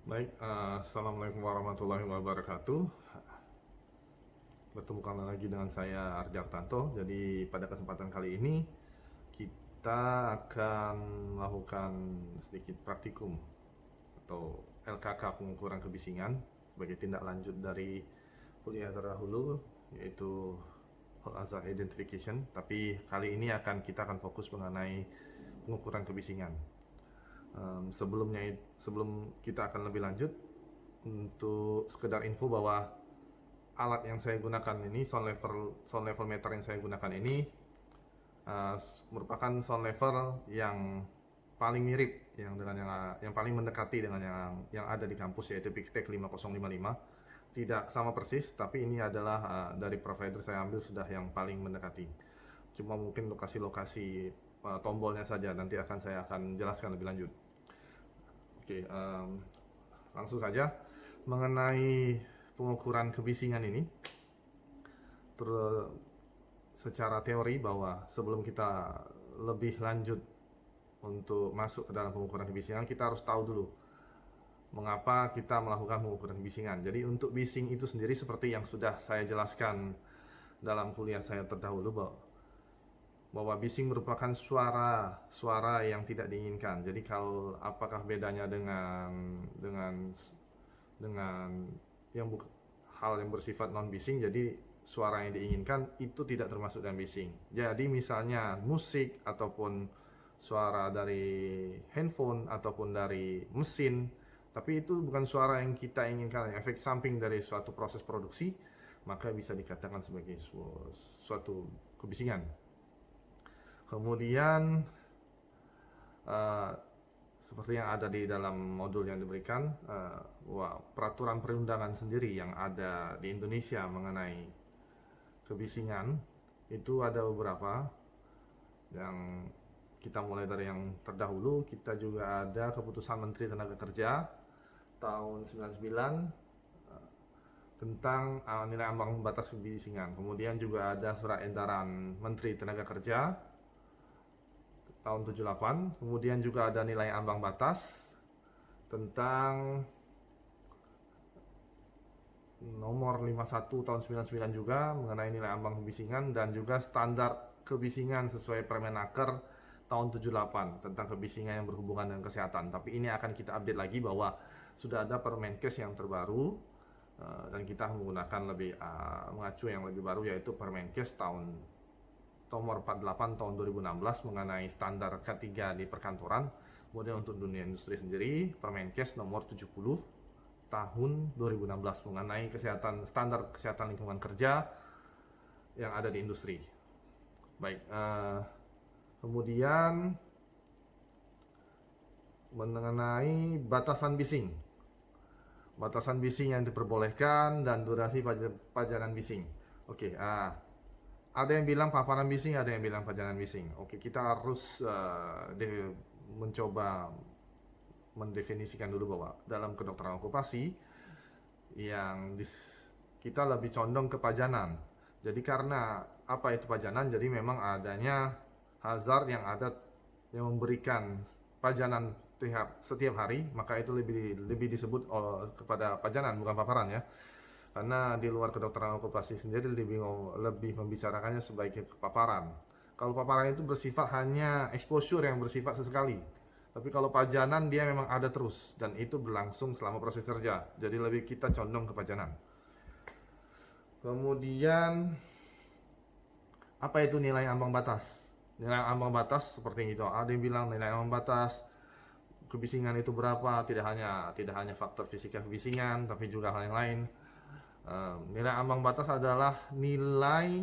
Baik, Assalamualaikum warahmatullahi wabarakatuh. Bertemu kembali lagi dengan saya Arjartanto. Jadi pada kesempatan kali ini kita akan melakukan sedikit praktikum atau LKK pengukuran kebisingan sebagai tindak lanjut dari kuliah terdahulu, yaitu Whole Hazard Identification. Tapi kali ini kita akan fokus mengenai pengukuran kebisingan. Sebelum kita akan lebih lanjut, untuk sekedar info bahwa alat yang saya gunakan ini, sound level meter yang saya gunakan ini merupakan sound level yang paling mirip yang paling mendekati dengan yang ada di kampus, yaitu Pictech 5055. Tidak sama persis, tapi ini adalah dari provider saya ambil sudah yang paling mendekati. Cuma mungkin lokasi-lokasi tombolnya saja nanti saya akan jelaskan lebih lanjut. Oke, langsung saja mengenai pengukuran kebisingan ini. Secara teori, bahwa sebelum kita lebih lanjut untuk masuk ke dalam pengukuran kebisingan, kita harus tahu dulu mengapa kita melakukan pengukuran kebisingan. Jadi untuk bising itu sendiri, seperti yang sudah saya jelaskan dalam kuliah saya terdahulu, bahwa bising merupakan suara yang tidak diinginkan. Jadi kalau apakah bedanya dengan hal yang bersifat non bising? Jadi suara yang diinginkan itu tidak termasuk dalam bising. Jadi misalnya musik ataupun suara dari handphone ataupun dari mesin, tapi itu bukan suara yang kita inginkan, efek samping dari suatu proses produksi, maka bisa dikatakan sebagai suatu kebisingan. Kemudian seperti yang ada di dalam modul yang diberikan, peraturan perundangan sendiri yang ada di Indonesia mengenai kebisingan itu ada beberapa. Yang kita mulai dari yang terdahulu, kita juga ada keputusan Menteri Tenaga Kerja tahun 99 tentang nilai ambang batas kebisingan. Kemudian juga ada surat edaran Menteri Tenaga Kerja tahun 78. Kemudian juga ada nilai ambang batas tentang nomor 51 tahun 99 juga mengenai nilai ambang kebisingan, dan juga standar kebisingan sesuai Permenaker tahun 78 tentang kebisingan yang berhubungan dengan kesehatan. Tapi ini akan kita update lagi bahwa sudah ada Permenkes yang terbaru, dan kita menggunakan mengacu yang lebih baru, yaitu Permenkes nomor 48 tahun 2016 mengenai standar K3 di perkantoran. Kemudian untuk dunia industri sendiri, Permenkes nomor 70 tahun 2016 mengenai standar kesehatan lingkungan kerja yang ada di industri. Baik, kemudian mengenai batasan bising yang diperbolehkan dan durasi pajanan bising. Oke, ada yang bilang paparan bising, ada yang bilang pajanan bising. Oke, kita harus mencoba mendefinisikan dulu bahwa dalam kedokteran okupasi kita lebih condong ke pajanan. Jadi karena apa itu pajanan? Jadi memang adanya hazard yang memberikan pajanan setiap hari, maka itu lebih disebut kepada pajanan, bukan paparan ya. Karena di luar kedokteran okupasi sendiri lebih membicarakannya sebagai paparan. Kalau paparan itu bersifat hanya exposure yang bersifat sesekali. Tapi kalau pajanan dia memang ada terus, dan itu berlangsung selama proses kerja. Jadi lebih kita condong ke pajanan. Kemudian apa itu nilai ambang batas? Nilai ambang batas seperti itu. Ada yang bilang nilai ambang batas kebisingan itu berapa? Tidak hanya faktor fisika kebisingan, tapi juga hal yang lain. Nilai ambang batas adalah nilai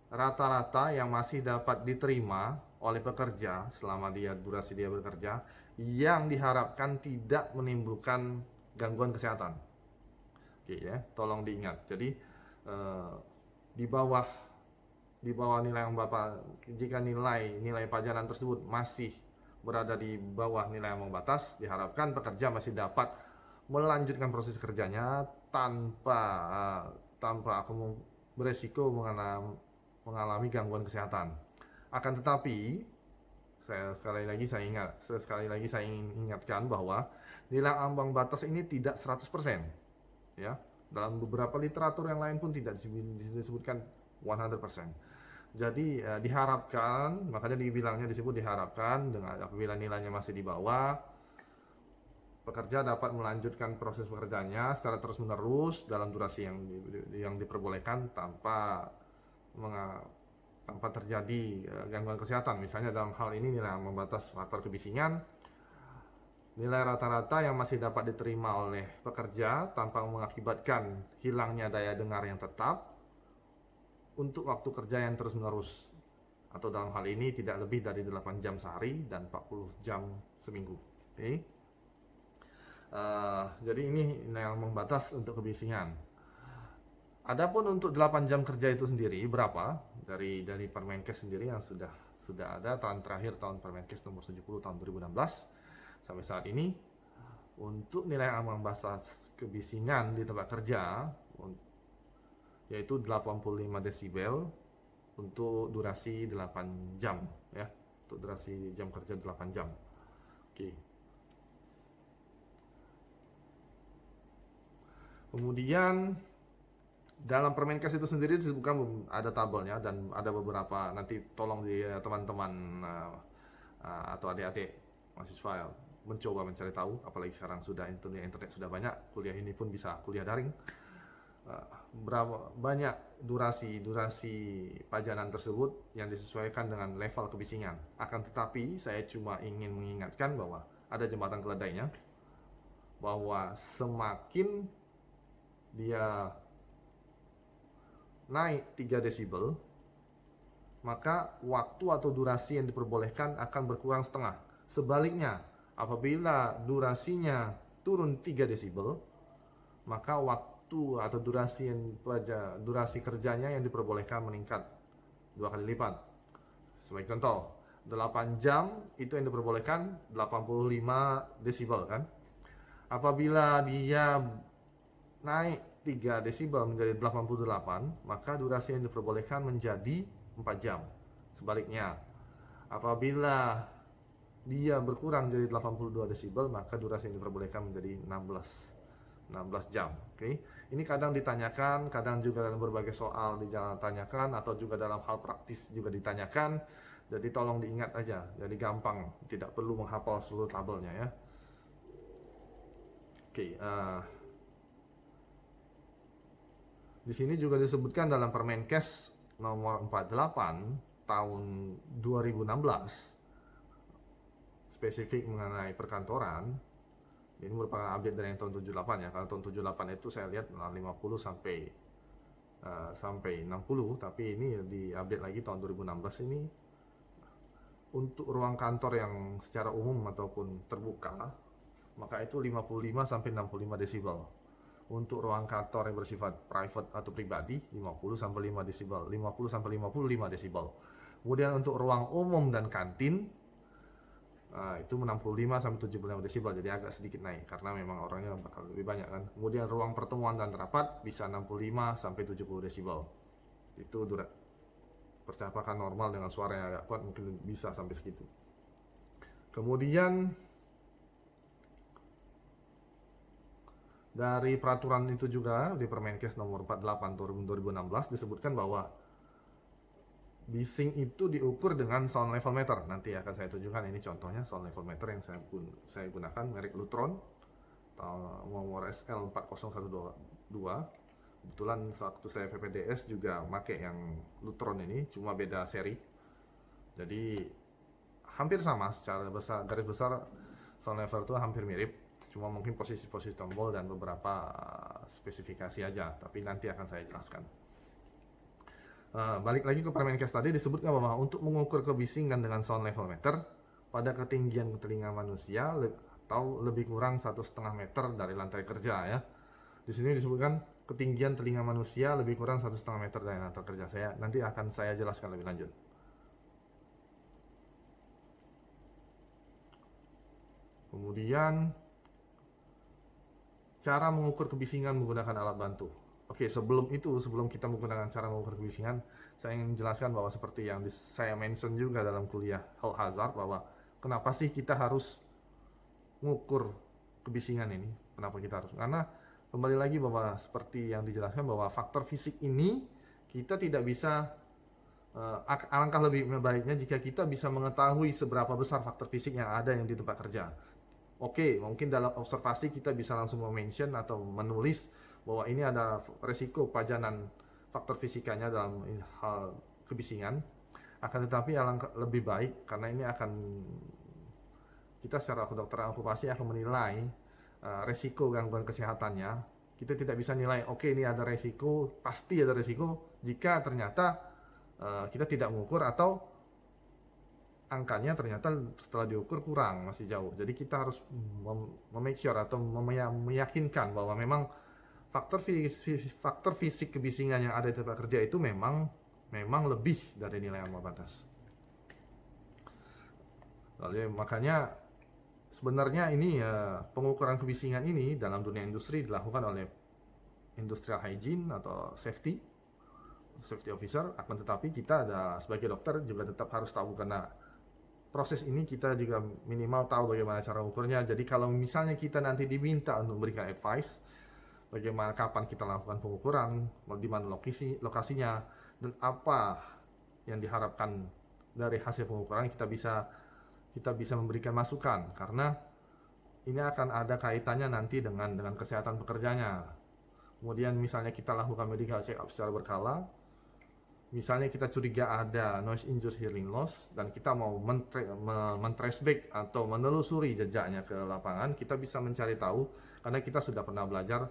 rata-rata yang masih dapat diterima oleh pekerja selama durasi dia bekerja, yang diharapkan tidak menimbulkan gangguan kesehatan. Oke ya, tolong diingat. Jadi di bawah nilai ambang batas, jika nilai pajanan tersebut masih berada di bawah nilai ambang batas, diharapkan pekerja masih dapat melanjutkan proses kerjanya tanpa beresiko mengalami gangguan kesehatan. Akan tetapi sekali lagi saya ingin ingatkan bahwa Nilai ambang batas ini tidak 100%, ya. Dalam beberapa literatur yang lain pun tidak disebutkan 100%. Jadi diharapkan, makanya disebut diharapkan dengan apabila nilainya masih di bawah, pekerja dapat melanjutkan proses pekerjaannya secara terus-menerus dalam durasi yang diperbolehkan tanpa terjadi gangguan kesehatan. Misalnya dalam hal ini nilai ambang batas faktor kebisingan, nilai rata-rata yang masih dapat diterima oleh pekerja tanpa mengakibatkan hilangnya daya dengar yang tetap untuk waktu kerja yang terus-menerus, atau dalam hal ini tidak lebih dari 8 jam sehari dan 40 jam seminggu. Okay. Jadi ini yang membatas untuk kebisingan. Adapun untuk 8 jam kerja itu sendiri berapa dari Permenkes sendiri yang sudah ada tahun terakhir, tahun Permenkes nomor 70 tahun 2016 sampai saat ini, untuk nilai ambang batas kebisingan di tempat kerja yaitu 85 desibel untuk durasi 8 jam, ya. Untuk durasi jam kerja 8 jam. Oke. Kemudian dalam Permenkes itu sendiri disebutkan ada tabelnya dan ada beberapa, nanti tolong di teman-teman atau adik-adik mahasiswa mencoba mencari tahu, apalagi sekarang sudah internet sudah banyak, kuliah ini pun bisa kuliah daring. Berapa banyak durasi pajanan tersebut yang disesuaikan dengan level kebisingan. Akan tetapi saya cuma ingin mengingatkan bahwa ada jembatan keledainya, bahwa semakin dia naik 3 desibel, maka waktu atau durasi yang diperbolehkan akan berkurang setengah. Sebaliknya, apabila durasinya turun 3 desibel, maka waktu atau durasi kerjanya yang diperbolehkan meningkat 2 kali lipat. Sebagai contoh, 8 jam itu yang diperbolehkan 85 desibel kan. Apabila dia naik 3 desibel menjadi 88, maka durasi yang diperbolehkan menjadi 4 jam. Sebaliknya, apabila dia berkurang jadi 82 desibel, maka durasi yang diperbolehkan menjadi 16 jam. Oke. Ini kadang ditanyakan, kadang juga dalam berbagai soal ditanyakan, atau juga dalam hal praktis juga ditanyakan. Jadi tolong diingat aja. Jadi gampang, tidak perlu menghafal seluruh tabelnya ya. Oke. Di sini juga disebutkan dalam Permenkes nomor 48 tahun 2016 spesifik mengenai perkantoran. Ini merupakan update dari yang tahun 78 ya. Kalau tahun 78 itu saya lihat 50 sampai 60, tapi ini diupdate lagi tahun 2016 ini untuk ruang kantor yang secara umum ataupun terbuka, maka itu 55 sampai 65 desibel. Untuk ruang kantor yang bersifat private atau pribadi 50 sampai 5 desibel, 50 sampai 55 desibel. Kemudian untuk ruang umum dan kantin itu 65 sampai 75 desibel, jadi agak sedikit naik karena memang orangnya bakal lebih banyak kan. Kemudian ruang pertemuan dan rapat bisa 65 sampai 70 desibel. Itu percakapan normal dengan suara yang agak kuat mungkin bisa sampai segitu. Kemudian dari peraturan itu juga di Permenkes nomor 48 tahun 2016 disebutkan bahwa bising itu diukur dengan sound level meter. Nanti akan saya tunjukkan, ini contohnya sound level meter yang saya gunakan, merek Lutron nomor SL4012. Kebetulan waktu saya PPDS juga pakai yang Lutron ini, cuma beda seri. Jadi hampir sama secara garis besar, sound level itu hampir mirip, cuma mungkin posisi-posisi tombol dan beberapa spesifikasi aja, tapi nanti akan saya jelaskan. Balik lagi ke Permenkes tadi, disebutkan bahwa untuk mengukur kebisingan dengan sound level meter pada ketinggian telinga manusia atau lebih kurang 1,5 meter dari lantai kerja ya. Di sini disebutkan ketinggian telinga manusia lebih kurang 1,5 meter dari lantai kerja. Nanti akan saya jelaskan lebih lanjut. Kemudian cara mengukur kebisingan menggunakan alat bantu. Oke, sebelum kita menggunakan cara mengukur kebisingan, saya ingin menjelaskan bahwa seperti yang saya mention juga dalam kuliah Hall Hazard, bahwa kenapa sih kita harus mengukur kebisingan ini. Kenapa kita harus? Karena kembali lagi bahwa seperti yang dijelaskan bahwa faktor fisik ini kita tidak bisa, alangkah lebih baiknya jika kita bisa mengetahui seberapa besar faktor fisik yang ada yang di tempat kerja. Oke, mungkin dalam observasi kita bisa langsung mention atau menulis bahwa ini ada resiko pajanan faktor fisikanya dalam hal kebisingan. Akan tetapi alangkah lebih baik, karena ini akan kita secara kedokteran okupasi akan menilai resiko gangguan kesehatannya. Kita tidak bisa nilai, oke ini ada resiko, pasti ada resiko, jika ternyata kita tidak mengukur atau angkanya ternyata setelah diukur kurang, masih jauh. Jadi kita harus make sure atau meyakinkan bahwa memang faktor fisik kebisingan yang ada di tempat kerja itu memang lebih dari nilai ambang batas. Lalu makanya sebenarnya ini pengukuran kebisingan ini dalam dunia industri dilakukan oleh industrial hygiene atau safety officer. Akan tetapi kita sebagai dokter juga tetap harus tahu, karena proses ini kita juga minimal tahu bagaimana cara ukurnya. Jadi kalau misalnya kita nanti diminta untuk memberikan advice bagaimana kapan kita lakukan pengukuran, di mana lokasinya, dan apa yang diharapkan dari hasil pengukuran, kita bisa memberikan masukan, karena ini akan ada kaitannya nanti dengan kesehatan pekerjanya. Kemudian misalnya kita lakukan medical check up secara berkala, misalnya kita curiga ada noise induced hearing loss dan kita mau men-trace back atau menelusuri jejaknya ke lapangan, kita bisa mencari tahu karena kita sudah pernah belajar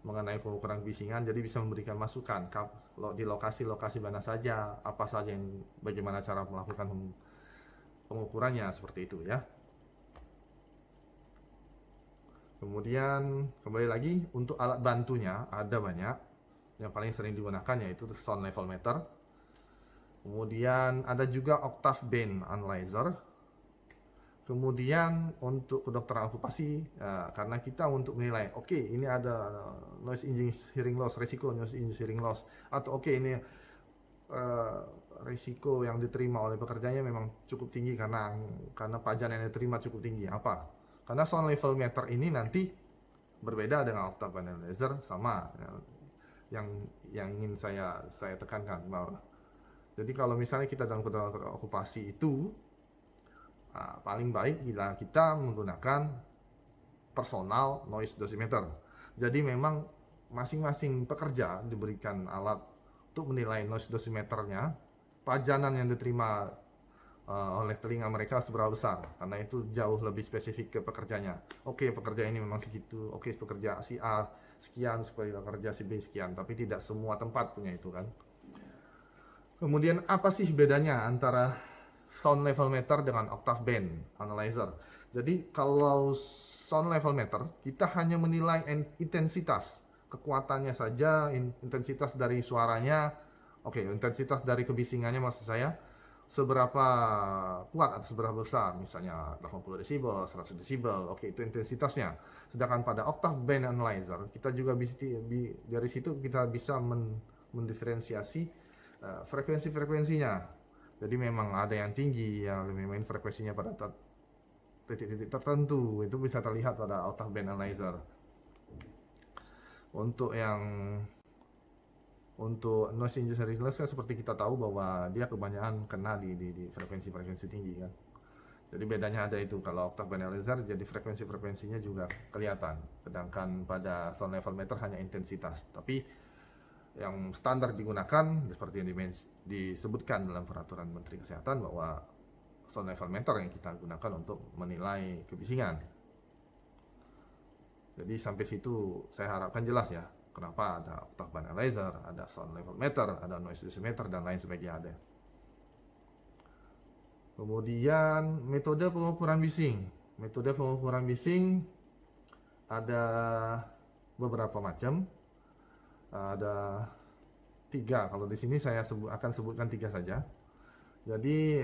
mengenai pengukuran kebisingan, jadi bisa memberikan masukan di lokasi-lokasi mana saja, apa saja bagaimana cara melakukan pengukurannya, seperti itu ya. Kemudian kembali lagi untuk alat bantunya ada banyak. Yang paling sering digunakan yaitu sound level meter. Kemudian ada juga octave band analyzer. Kemudian untuk kedokteran okupasi, karena kita untuk menilai, oke ini ada noise induced hearing loss, resiko noise induced hearing loss, atau oke ini risiko yang diterima oleh pekerjanya memang cukup tinggi karena pajan yang diterima cukup tinggi. Apa? Karena sound level meter ini nanti berbeda dengan octave analyzer, sama yang ingin saya tekankan bahwa, jadi kalau misalnya kita dalam kedokteran okupasi itu paling baik bila kita menggunakan personal noise dosimeter. Jadi memang masing-masing pekerja diberikan alat untuk menilai noise dosimeternya, pajanan yang diterima oleh telinga mereka seberapa besar, karena itu jauh lebih spesifik ke pekerjanya. Oke, pekerja ini memang segitu, oke pekerja si A sekian, supaya pekerja si B sekian, tapi tidak semua tempat punya itu kan. Kemudian apa sih bedanya antara sound level meter dengan octave band analyzer? Jadi kalau sound level meter kita hanya menilai intensitas, kekuatannya saja, intensitas dari suaranya, intensitas dari kebisingannya maksud saya, seberapa kuat atau seberapa besar, misalnya 80 desibel, 100 desibel, itu intensitasnya. Sedangkan pada octave band analyzer kita juga dari situ kita bisa mendiferensiasi frekuensinya. Jadi memang ada yang tinggi, yang memang frekuensinya pada titik-titik tertentu, itu bisa terlihat pada octave band analyzer. Untuk noise induced hearing loss kan seperti kita tahu bahwa dia kebanyakan kena di frekuensi tinggi kan. Jadi bedanya ada itu, kalau octave band analyzer jadi frekuensinya juga kelihatan, sedangkan pada sound level meter hanya intensitas. Tapi yang standar digunakan seperti yang disebutkan dalam peraturan Menteri Kesehatan bahwa sound level meter yang kita gunakan untuk menilai kebisingan. Jadi sampai situ saya harapkan jelas ya, kenapa ada octave band analyzer, ada sound level meter, ada noise dosimeter dan lain sebagainya ada. Kemudian metode pengukuran bising. Metode pengukuran bising ada beberapa macam. Ada 3, kalau di sini saya akan sebutkan 3 saja. Jadi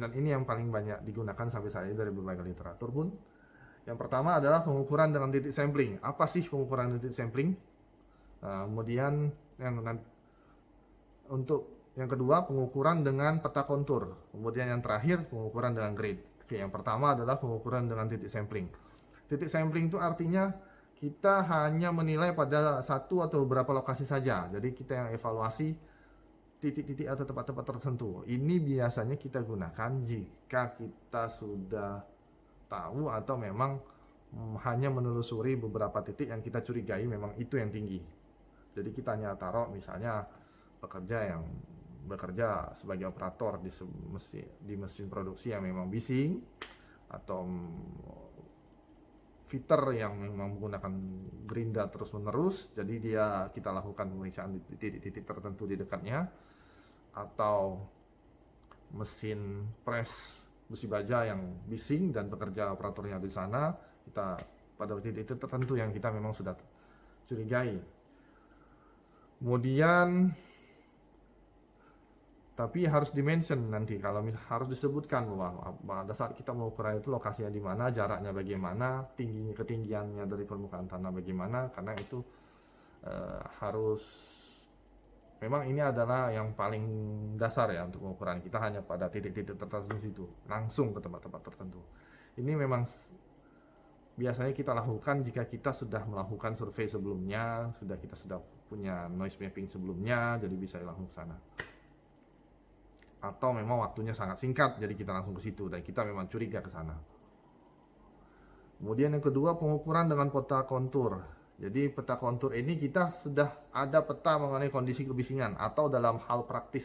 dan ini yang paling banyak digunakan sampai saat ini dari berbagai literatur pun. Yang pertama adalah pengukuran dengan titik sampling. Apa sih pengukuran titik sampling? Kemudian untuk yang kedua pengukuran dengan peta kontur. Kemudian yang terakhir pengukuran dengan grade. Yang pertama adalah pengukuran dengan titik sampling. Titik sampling itu artinya kita hanya menilai pada satu atau beberapa lokasi saja. Jadi kita yang evaluasi titik-titik atau tempat-tempat tertentu. Ini biasanya kita gunakan jika kita sudah tahu atau memang hanya menelusuri beberapa titik yang kita curigai memang itu yang tinggi. Jadi kita hanya taruh misalnya pekerja yang bekerja sebagai operator di mesin produksi yang memang bising, atau fitter yang memang menggunakan gerinda terus menerus, jadi kita lakukan pemeriksaan di titik-titik tertentu di dekatnya, atau mesin press besi baja yang bising dan pekerja operatornya di sana, kita pada titik tertentu yang kita memang sudah curigai. Kemudian tapi harus dimention nanti, kalau harus disebutkan bahwa pada saat kita mengukur itu lokasinya di mana, jaraknya bagaimana, ketinggiannya dari permukaan tanah bagaimana, karena itu harus, memang ini adalah yang paling dasar ya untuk pengukuran. Kita hanya pada titik-titik tertentu di situ, langsung ke tempat-tempat tertentu. Ini memang biasanya kita lakukan jika kita sudah melakukan survei sebelumnya, kita sudah punya noise mapping sebelumnya, jadi bisa langsung ke sana. Atau memang waktunya sangat singkat, jadi kita langsung ke situ dan kita memang curiga ke sana. Kemudian yang kedua, pengukuran dengan peta kontur. Jadi peta kontur ini kita sudah ada peta mengenai kondisi kebisingan, atau dalam hal praktis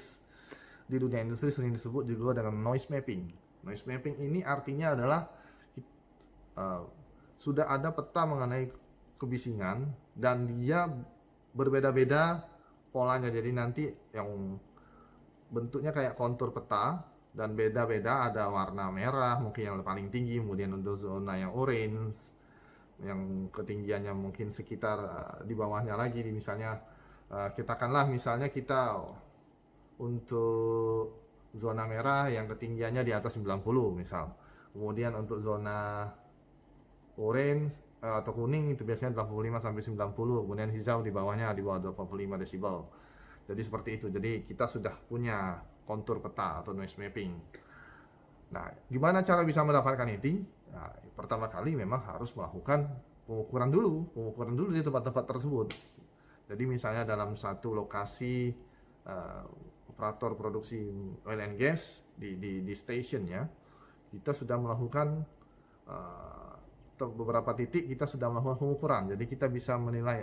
di dunia industri sering disebut juga dengan noise mapping. Noise mapping ini artinya adalah sudah ada peta mengenai kebisingan dan dia berbeda-beda polanya. Jadi nanti yang bentuknya kayak kontur peta dan beda-beda, ada warna merah mungkin yang paling tinggi, kemudian untuk zona yang orange yang ketinggiannya mungkin sekitar di bawahnya lagi. Misalnya misalnya kita untuk zona merah yang ketinggiannya di atas 90 misal, kemudian untuk zona orange atau kuning itu biasanya 85 sampai 90, kemudian hijau di bawahnya di bawah 25 desibel. Jadi seperti itu. Jadi kita sudah punya kontur peta atau noise mapping. Nah, gimana cara bisa mendapatkan itu? Nah, pertama kali memang harus melakukan pengukuran dulu di tempat-tempat tersebut. Jadi misalnya dalam satu lokasi operator produksi oil and gas di station ya, kita sudah melakukan beberapa titik kita sudah melakukan pengukuran. Jadi kita bisa menilai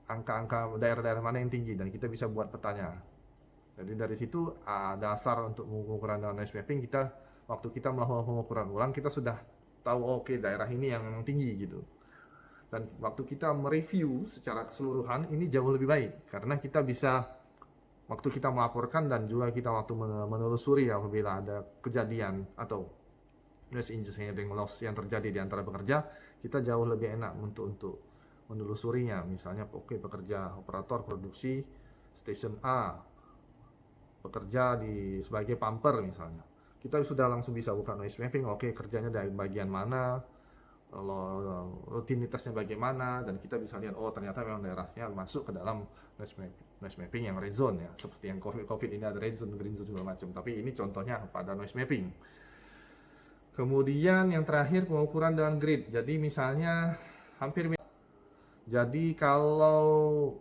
angka-angka daerah-daerah mana yang tinggi dan kita bisa buat petanya. Jadi dari situ dasar untuk pengukuran dengan noise mapping, waktu kita melakukan pengukuran ulang kita sudah tahu daerah ini yang memang tinggi gitu. Dan waktu kita mereview secara keseluruhan ini jauh lebih baik, karena kita bisa waktu kita melaporkan dan juga kita waktu menelusuri apabila ada kejadian atau noise engineering loss yang terjadi di antara pekerja, kita jauh lebih enak untuk menelusurinya. Misalnya pekerja operator produksi station A bekerja sebagai pumper misalnya, kita sudah langsung bisa buka noise mapping, kerjanya dari bagian mana, rutinitasnya bagaimana, dan kita bisa lihat ternyata memang daerahnya masuk ke dalam noise mapping yang red zone ya, seperti yang COVID ini ada red zone, green zone segala macam, tapi ini contohnya pada noise mapping. Kemudian yang terakhir, pengukuran dengan grid. Jadi misalnya jadi kalau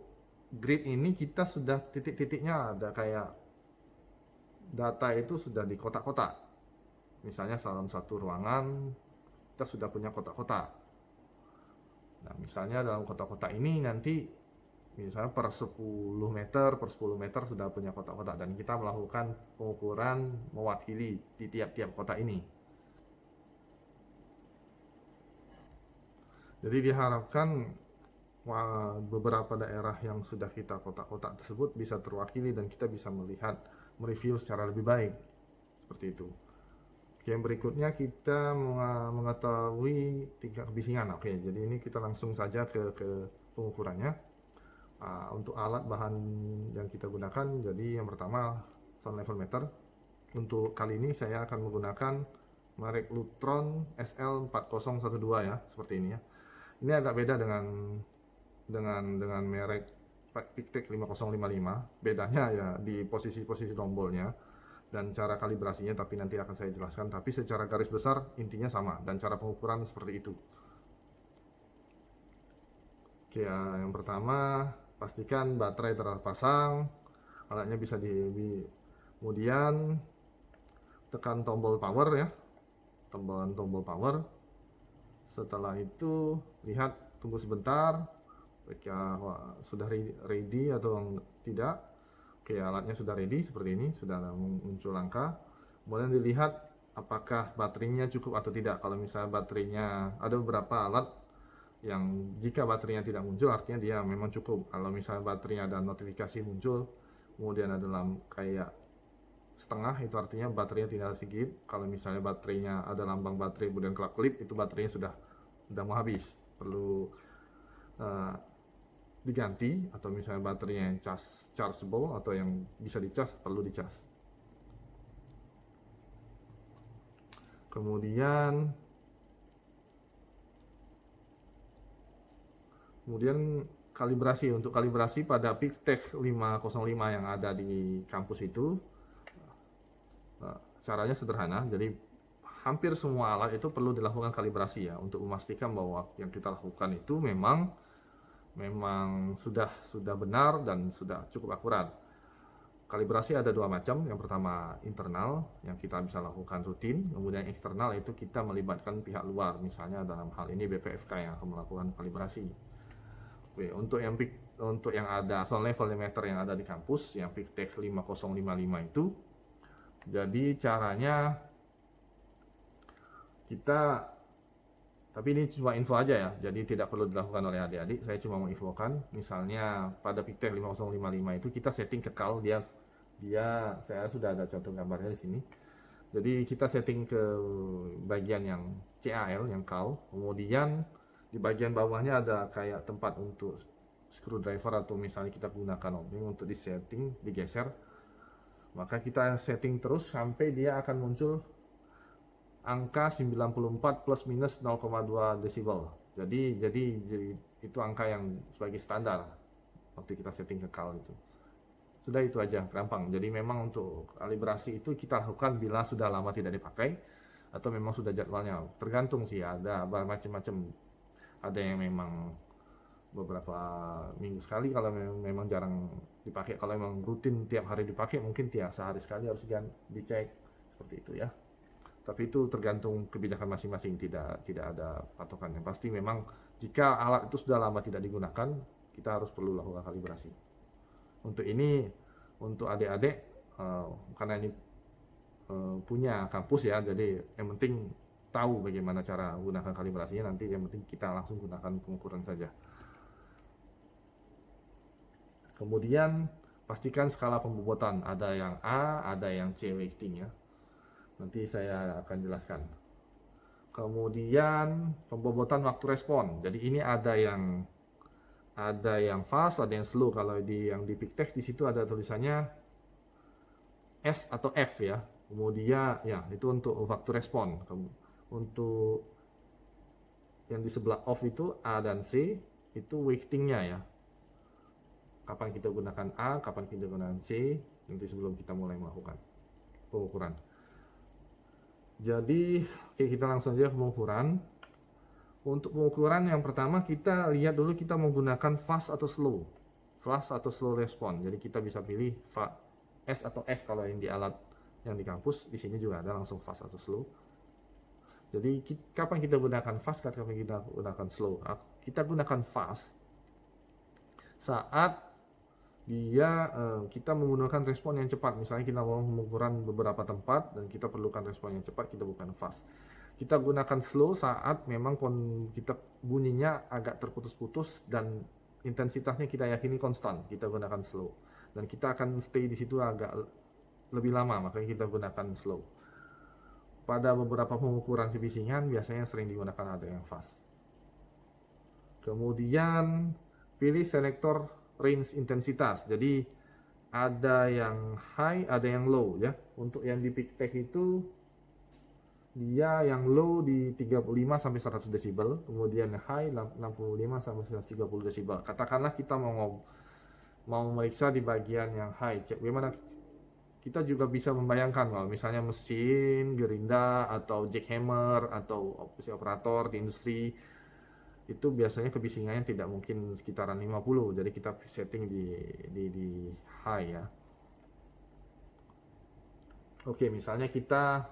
grid ini kita sudah titik-titiknya ada kayak data itu sudah di kotak-kotak. Misalnya dalam satu ruangan kita sudah punya kotak-kotak. Nah, misalnya dalam kotak-kotak ini nanti misalnya per 10 meter sudah punya kotak-kotak dan kita melakukan pengukuran mewakili di tiap-tiap kotak ini. Jadi diharapkan beberapa daerah yang sudah kita kotak-kotak tersebut bisa terwakili dan kita bisa mereview secara lebih baik. Seperti itu. Yang berikutnya kita mengetahui tingkat kebisingan. Jadi ini kita langsung saja ke pengukurannya. Untuk alat bahan yang kita gunakan, jadi yang pertama sound level meter. Untuk kali ini saya akan menggunakan merek Lutron SL4012 ya, seperti ini ya. Ini agak beda dengan merek Pictec 5055. Bedanya ya di posisi tombolnya. dan cara kalibrasinya, tapi nanti akan saya jelaskan. Tapi secara garis besar intinya sama, dan cara pengukuran seperti itu. Oke, yang pertama pastikan baterai terpasang, alatnya bisa kemudian tekan tombol power ya, tombol power. Setelah itu lihat, tunggu sebentar, sudah ready atau tidak. Oke, alatnya sudah ready seperti ini, sudah muncul angka. Kemudian dilihat apakah baterainya cukup atau tidak. Kalau misalnya baterainya, ada beberapa alat yang jika baterainya tidak muncul artinya dia memang cukup. Kalau misalnya baterainya ada notifikasi muncul, kemudian ada kayak setengah, itu artinya baterainya tinggal sedikit. Kalau misalnya baterainya ada lambang baterai kemudian kelap-kelip, itu baterainya sudah mau habis, perlu diganti. Atau misalnya baterainya yang chargeable atau yang bisa dicas, perlu dicas. Kemudian kalibrasi. Untuk kalibrasi pada PicTech 505 yang ada di kampus itu, caranya sederhana. Jadi hampir semua alat itu perlu dilakukan kalibrasi ya, untuk memastikan bahwa yang kita lakukan itu memang sudah benar dan sudah cukup akurat. Kalibrasi ada dua macam. Yang pertama internal, yang kita bisa lakukan rutin. Kemudian eksternal, itu kita melibatkan pihak luar, misalnya dalam hal ini BPFK yang akan melakukan kalibrasi. Oke, untuk yang ada sound level limiter yang ada di kampus, yang PicTech 5055 itu, jadi caranya kita, tapi ini cuma info aja ya, jadi tidak perlu dilakukan oleh adik-adik. Saya cuma mau infokan, misalnya pada PicTech 5055 itu kita setting kekal, saya sudah ada contoh gambarnya di sini. Jadi kita setting ke bagian yang CAL, yang CAL, kemudian di bagian bawahnya ada kayak tempat untuk screwdriver, atau misalnya kita gunakan obeng untuk disetting, digeser. Maka kita setting terus sampai dia akan muncul angka 94 plus minus 0,2 desibel. Jadi itu angka yang sebagai standar waktu kita setting kekal itu. Sudah, itu aja, gampang. Jadi memang untuk kalibrasi itu kita lakukan bila sudah lama tidak dipakai atau memang sudah jadwalnya. Tergantung sih, ada macam-macam. Ada yang memang beberapa minggu sekali, kalau memang jarang dipakai. Kalau memang rutin tiap hari dipakai, mungkin tiap sehari sekali harus dicek, seperti itu ya. Tapi itu tergantung kebijakan masing-masing, tidak ada patokan. Yang pasti memang jika alat itu sudah lama tidak digunakan, kita harus perlu lakukan kalibrasi. Untuk ini, untuk adik-adik, karena ini punya kampus ya, jadi yang penting tahu bagaimana cara gunakan kalibrasinya. Nanti yang penting kita langsung gunakan pengukuran saja. Kemudian pastikan skala pembobotan, ada yang A, ada yang C weighting ya. Nanti saya akan jelaskan. Kemudian pembobotan waktu respon. Jadi ini ada yang fast, ada yang slow. Kalau yang di PicTech di situ ada tulisannya S atau F ya. Kemudian ya, itu untuk waktu respon. Untuk yang di sebelah off itu A dan C, itu weightingnya ya. Kapan kita gunakan A, kapan kita gunakan C, nanti sebelum kita mulai melakukan pengukuran. Jadi oke, kita langsung aja ke pengukuran. Untuk pengukuran yang pertama, kita lihat dulu kita menggunakan fast atau slow. Fast atau slow respon. Jadi kita bisa pilih S atau F kalau yang di alat yang di kampus. Di sini juga ada langsung fast atau slow. Jadi kapan kita gunakan fast, kapan kita gunakan slow. Kita gunakan fast saat kita menggunakan respon yang cepat. Misalnya kita mau mengukuran beberapa tempat dan kita perlukan respon yang cepat, kita bukan fast. Kita gunakan slow saat memang kita bunyinya agak terputus-putus dan intensitasnya kita yakini konstan, kita gunakan slow. Dan kita akan stay di situ agak lebih lama, makanya kita gunakan slow. Pada beberapa pengukuran kebisingan biasanya sering digunakan ada yang fast. Kemudian pilih selektor range intensitas. Jadi ada yang high, ada yang low ya. Untuk yang di PicTech itu dia yang low di 35 sampai 100 desibel, kemudian high 65 sampai 130 desibel. Katakanlah kita mau meriksa di bagian yang high, bagaimana kita juga bisa membayangkan kalau misalnya mesin, gerinda, atau jackhammer, atau operator di industri, itu biasanya kebisingannya tidak mungkin sekitaran 50, jadi kita setting di high ya. Oke, misalnya kita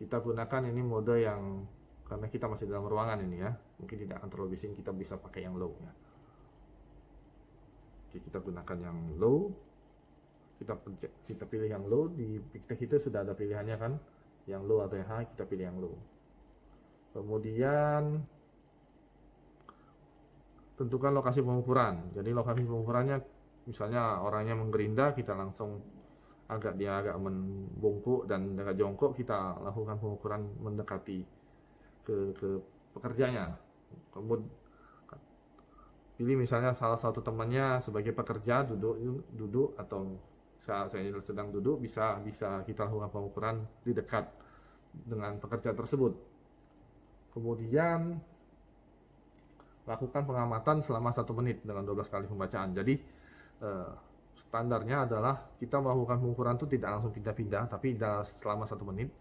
gunakan ini mode yang, karena kita masih dalam ruangan ini ya, mungkin tidak akan terlalu bising, kita bisa pakai yang low ya. Oke, kita gunakan yang low, kita pilih yang low, di kita sudah ada pilihannya kan, yang low atau yang high, kita pilih yang low. Kemudian tentukan lokasi pengukuran. Jadi lokasi pengukurannya, misalnya orangnya menggerinda, kita langsung agak membungkuk dan agak jongkok, kita lakukan pengukuran mendekati ke pekerjanya. Kemudian pilih misalnya salah satu temannya sebagai pekerja, duduk atau saya sedang duduk, bisa kita lakukan pengukuran di dekat dengan pekerja tersebut. Kemudian lakukan pengamatan selama 1 menit dengan 12 kali pembacaan. Jadi standarnya adalah kita melakukan pengukuran itu tidak langsung pindah-pindah, tapi selama 1 menit,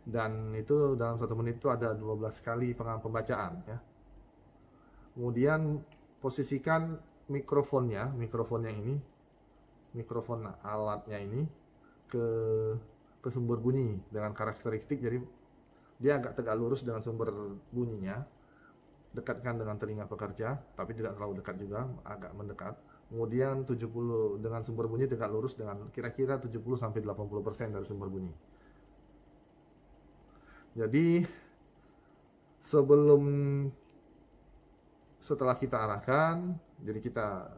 dan itu dalam 1 menit itu ada 12 kali pembacaan ya. Kemudian posisikan mikrofon alatnya ini ke sumber bunyi dengan karakteristik, jadi dia agak tegak lurus dengan sumber bunyinya, dekatkan dengan telinga pekerja tapi tidak terlalu dekat juga, agak mendekat. Kemudian 70 dengan sumber bunyi tegak lurus dengan kira-kira 70-80% dari sumber bunyi. Jadi setelah kita arahkan, jadi kita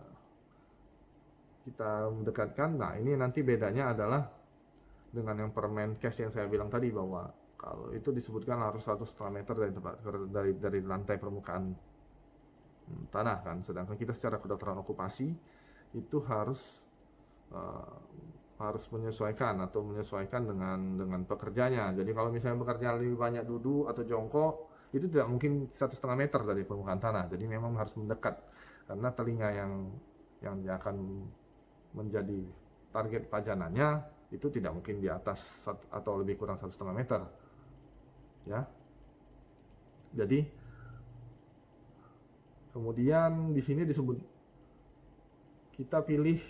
mendekatkan. Nah, ini nanti bedanya adalah dengan yang permain case yang saya bilang tadi, bahwa kalau itu disebutkan harus 1,5 meter dari lantai permukaan tanah kan, sedangkan kita secara kedokteran okupasi itu harus menyesuaikan dengan pekerjanya. Jadi kalau misalnya bekerja lebih banyak duduk atau jongkok, itu tidak mungkin 1,5 meter dari permukaan tanah. Jadi memang harus mendekat, karena telinga yang dia akan menjadi target pajanannya itu tidak mungkin di atas atau lebih kurang 1,5 meter ya. Jadi kemudian di sini disebut, kita pilih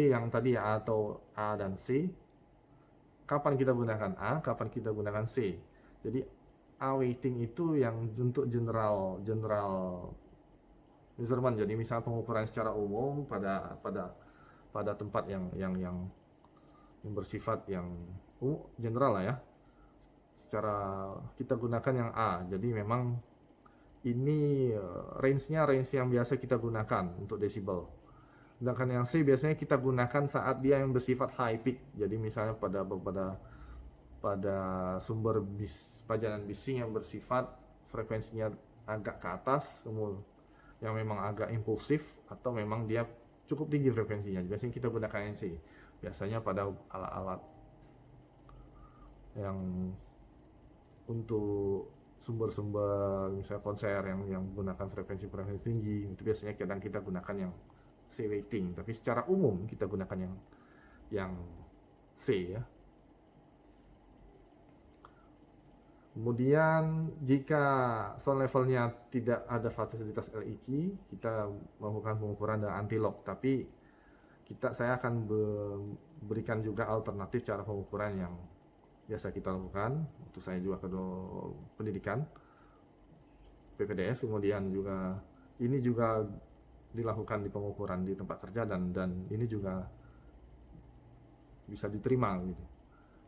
yang tadi ya, atau A dan C. Kapan kita gunakan A, kapan kita gunakan C. Jadi A weighting itu yang untuk general measurement. Jadi misal pengukuran secara umum pada tempat yang bersifat yang general lah ya. Secara kita gunakan yang A. Jadi memang ini range yang biasa kita gunakan untuk desibel. Sedangkan yang C biasanya kita gunakan saat dia yang bersifat high peak. Jadi misalnya pada sumber pajanan bising yang bersifat frekuensinya agak ke atas, kemudian yang memang agak impulsif, atau memang dia cukup tinggi frekuensinya, biasanya kita gunakan NC. Biasanya pada alat-alat yang untuk sumber-sumber misalnya konser yang menggunakan frekuensi tinggi, itu biasanya kadang kita gunakan yang C weighting, tapi secara umum kita gunakan yang C ya. Kemudian jika sound levelnya tidak ada fasilitas LIQ, kita melakukan pengukuran dengan anti-lock. Tapi saya akan berikan juga alternatif cara pengukuran yang biasa kita lakukan. Untuk saya juga pendidikan PPDS, kemudian juga ini juga dilakukan di pengukuran di tempat kerja, dan ini juga bisa diterima gitu.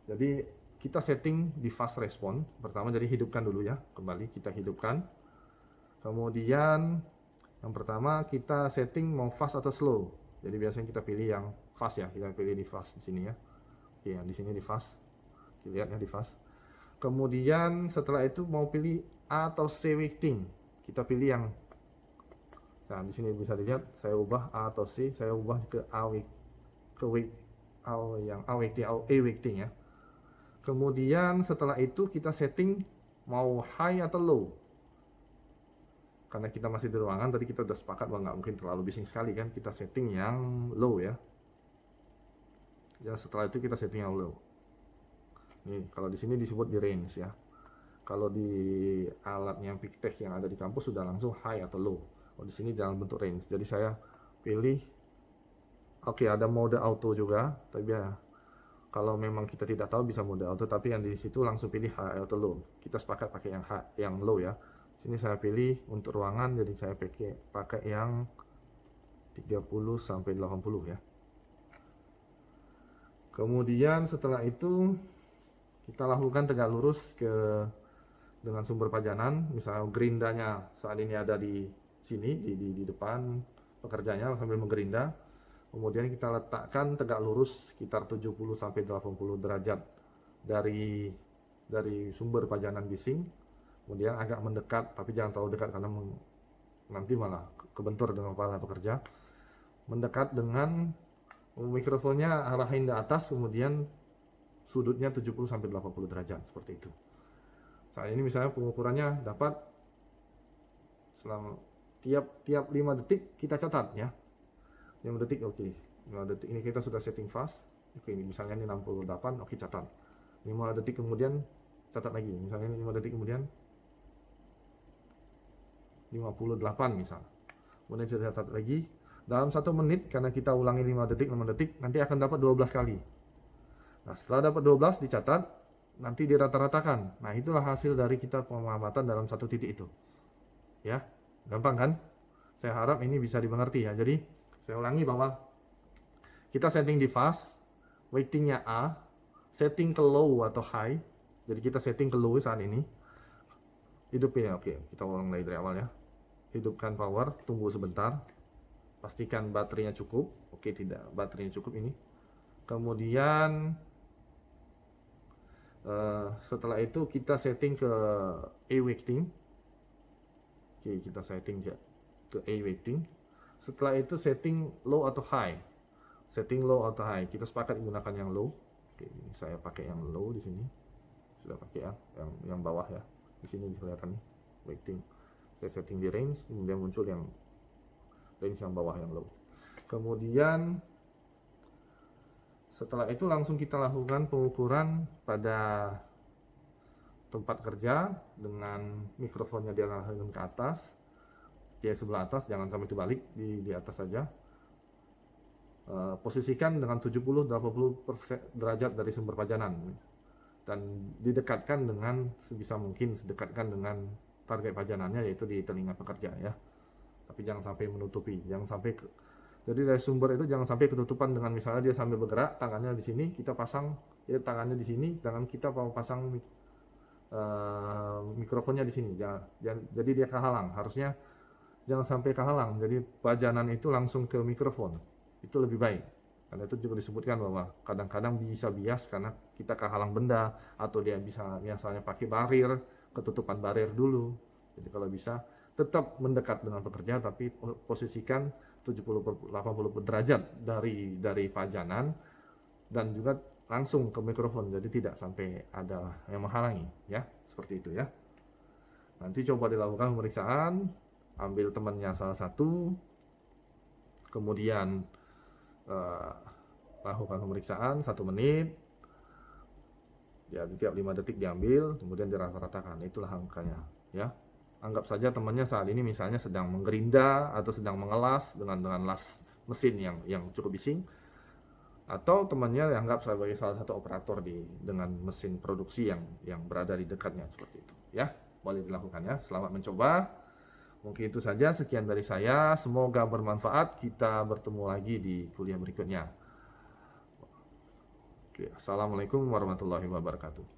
Jadi kita setting di fast response pertama, jadi hidupkan dulu ya, kembali kita hidupkan. Kemudian yang pertama kita setting mau fast atau slow. Jadi biasanya kita pilih yang fast ya, kita pilih di fast di sini ya. Oke, di sini di fast. Kita lihat ya di fast. Kemudian setelah itu mau pilih A atau C weighting. Kita pilih yang, nah di sini bisa dilihat saya ubah A atau C, saya ubah ke A weighting ya. Kemudian setelah itu kita setting mau high atau low. Karena kita masih di ruangan, tadi kita udah sepakat bahwa nggak mungkin terlalu bising sekali kan, kita setting yang low ya. Ya setelah itu kita setting yang low. Nih, kalau di sini disebut di range ya. Kalau di alatnya Pictech yang ada di kampus sudah langsung high atau low. Oh, di sini jangan bentuk range. Jadi saya pilih, oke, ada mode auto juga, tapi ya kalau memang kita tidak tahu bisa mode auto, tapi yang di situ langsung pilih high atau low. Kita sepakat pakai yang high, yang low ya. Sini saya pilih untuk ruangan, jadi saya pakai yang 30 sampai 80 ya. Kemudian setelah itu kita lakukan tegak lurus dengan sumber pajanan. Misalnya gerindanya saat ini ada di sini, di depan pekerjanya sambil menggerinda. Kemudian kita letakkan tegak lurus sekitar 70 sampai 80 derajat dari sumber pajanan bising. Kemudian agak mendekat, tapi jangan terlalu dekat karena nanti malah kebentur dengan kepala pekerja. Mendekat dengan mikrofonnya arahin ke atas, kemudian sudutnya 70 sampai 80 derajat seperti itu. Saat ini misalnya pengukurannya dapat selama tiap 5 detik kita catat ya. 5 detik oke. 5 detik ini kita sudah setting fast. Oke, ini misalnya ini 68, oke catat. 5 detik kemudian catat lagi. Misalnya ini 5 detik kemudian 58 misal. Kemudian kita catat lagi. Dalam 1 menit karena kita ulangi 5 detik, 5 detik, nanti akan dapat 12 kali. Nah, setelah dapat 12 dicatat, nanti dirata-ratakan. Nah, itulah hasil dari kita pengamatan dalam 1 titik itu. Ya, gampang kan? Saya harap ini bisa dimengerti ya. Jadi saya ulangi bahwa kita setting di fast, weightingnya A, setting ke low atau high. Jadi kita setting ke low saat ini. Hidupin ya, oke. Kita ulang lagi dari awal ya. Hidupkan power, tunggu sebentar. Pastikan baterainya cukup. Oke, tidak, baterainya cukup ini. Kemudian setelah itu kita setting ke A weighting. Oke, kita setting ke A weighting. Setelah itu setting low atau high. Setting low atau high. Kita sepakat menggunakan yang low. Oke, ini saya pakai yang low di sini. Sudah pakai ya, yang bawah ya. Di sini kelihatan nih, weighting. Saya setting di range, kemudian muncul yang range yang bawah yang low. Kemudian setelah itu langsung kita lakukan pengukuran pada tempat kerja dengan mikrofonnya diarahkan ke atas. Di sebelah atas, jangan sampai dibalik, di atas saja. Posisikan dengan 70-80% derajat dari sumber pajanan dan didekatkan dengan sebisa mungkin, sedekatkan dengan target pajanannya, yaitu di telinga pekerja ya. Tapi jangan sampai menutupi, jadi dari sumber itu jangan sampai ketutupan dengan misalnya dia sambil bergerak, tangannya di sini, kita pasang ya, tangannya di sini, sedangkan kita mau pasang mikrofonnya di sini. Jadi dia kehalang. Harusnya jangan sampai kehalang, jadi pajanan itu langsung ke mikrofon, itu lebih baik. Karena itu juga disebutkan bahwa kadang-kadang bisa bias karena kita kehalang benda, atau dia bisa misalnya pakai barir, ketutupan barir dulu. Jadi kalau bisa tetap mendekat dengan pekerja, tapi posisikan 70-80 derajat dari pajanan, dan juga langsung ke mikrofon, jadi tidak sampai ada yang menghalangi ya, seperti itu ya. Nanti coba dilakukan pemeriksaan. Ambil temannya salah satu, kemudian lakukan pemeriksaan 1 menit ya, tiap 5 detik diambil, kemudian dirata-ratakan. Itulah angkanya ya. Anggap saja temannya saat ini misalnya sedang menggerinda atau sedang mengelas dengan las mesin yang cukup bising, atau temannya dianggap sebagai salah satu operator dengan mesin produksi yang berada di dekatnya, seperti itu ya. Boleh dilakukan ya. Selamat mencoba. Mungkin itu saja, sekian dari saya. Semoga bermanfaat. Kita bertemu lagi di kuliah berikutnya. Oke, assalamualaikum warahmatullahi wabarakatuh.